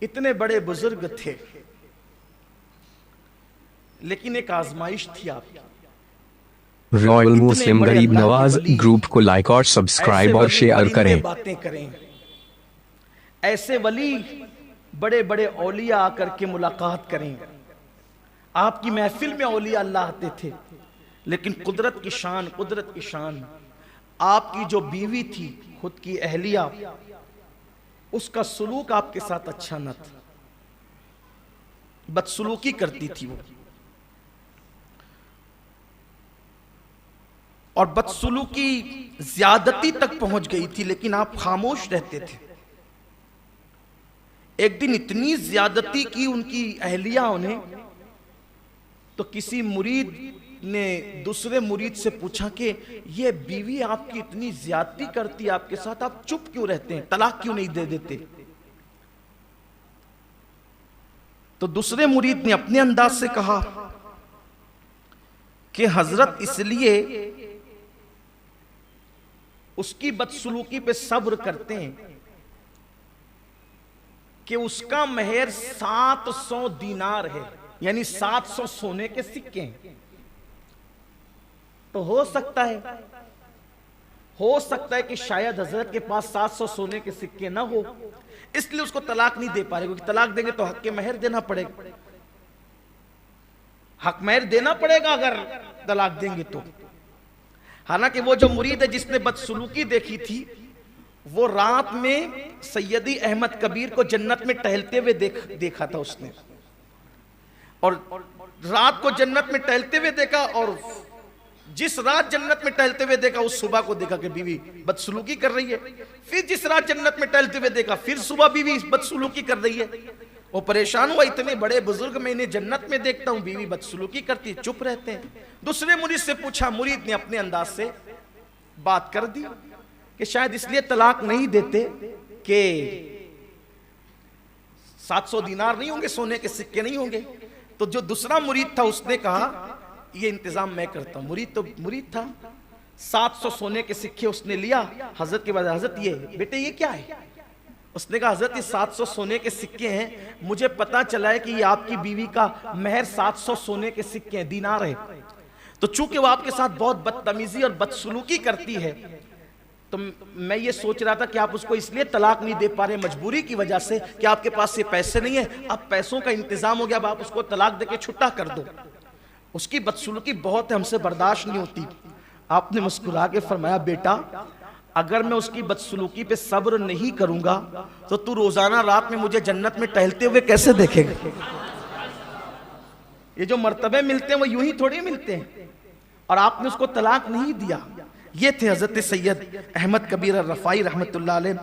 इतने बड़े बुजुर्ग थे, लेकिन एक आजमाइश थी आपकी। रॉयल मुस्लिम गरीब नवाज ग्रुप को लाइक और सब्सक्राइब और शेयर करें। बातें करें, ऐसे वली बड़े बड़े औलिया आकर के मुलाकात करें। आपकी महफिल में औलिया अल्लाह आते थे, लेकिन कुदरत की शान, कुदरत की शान, आपकी जो बीवी थी, खुद की अहलिया, उसका सुलूक आपके साथ अच्छा न था, बदसलूकी करती थी वो, और बदसलूकी ज्यादती तक पहुंच गई थी, लेकिन आप खामोश रहते थे। एक दिन इतनी ज्यादती की उनकी अहलियाओं ने, तो किसी मुरीद ने दूसरे मुरीद से पूछा कि ये बीवी आपकी इतनी ज्यादती करती है आपके साथ, आप चुप क्यों रहते हैं, तलाक क्यों नहीं दे देते? तो दूसरे मुरीद ने अपने अंदाज से कहा कि हजरत इसलिए उसकी बदसलूकी पे सब्र करते हैं कि उसका मेहर 700 दीनार है, यानी 700 सोने के सिक्के हैं। तो हो सकता है कि शायद हजरत के पास 700 सोने के सिक्के ना हो, इसलिए उसको तलाक नहीं दे पा रहे, क्योंकि तलाक देंगे तो हक के मेहर देना पड़ेगा, हक मेहर देना पड़ेगा अगर तलाक देंगे तो। हालांकि वो जो मुरीद है जिसने बदसलूकी देखी थी, वो रात में सैयदी अहमद कबीर को जन्नत में टहलते हुए देखा था उसने, और रात को जन्नत में टहलते हुए देखा, और जिस रात जन्नत में टहलते हुए देखा उस सुबह को देखा कि बीवी बदसलूकी कर रही है। फिर जिस रात जन्नत में टहलते हुए देखा, फिर सुबह बीवी बदसलूकी कर रही है। वो परेशान हुआ, इतने बड़े बुजुर्ग मैं इन्हें जन्नत में देखता हूं, बीवी बदसलूकी करती है, चुप रहते हैं। दूसरे मुरीद से पूछा, मुरीद ने अपने अंदाज से बात कर दी कि शायद इसलिए तलाक नहीं देते कि 700 दीनार नहीं होंगे, सोने के सिक्के नहीं होंगे। तो जो दूसरा मुरीद था उसने कहा ये इंतजाम मैं करता हूं। मुरीद था, 700 सोने के सिक्के उसने लिया हजरत के बाद, हजरत ये बेटे ये क्या है? उसने कहा हजरत ये 700 सोने के सिक्के हैं, मुझे पता चला है कि ये आपकी बीवी का मेहर 700 सोने के सिक्के हैं, दीनार है। तो चूंकि वो आपके साथ बहुत बदतमीजी और बदसलूकी करती है, तो मैं ये सोच रहा था कि आप उसको इसलिए तलाक नहीं दे पा रहे मजबूरी की वजह से कि आपके पास ये पैसे नहीं है, अब पैसों का इंतजाम हो गया, अब आप उसको तलाक देके छुट्टा कर दो, उसकी बदसलूकी बहुत है, हमसे बर्दाश्त नहीं होती। आपने मुस्कुरा के फरमाया बेटा अगर मैं उसकी बदसलूकी पे सब्र नहीं करूंगा तो तू रोजाना रात में मुझे जन्नत में टहलते हुए कैसे देखेगा? ये जो मर्तबे मिलते हैं वो यूं ही थोड़ी मिलते हैं, और आपने उसको तलाक नहीं दिया। ये थे हजरत सैयद अहमद कबीर रफाई रहमतुल्लाह अलैह।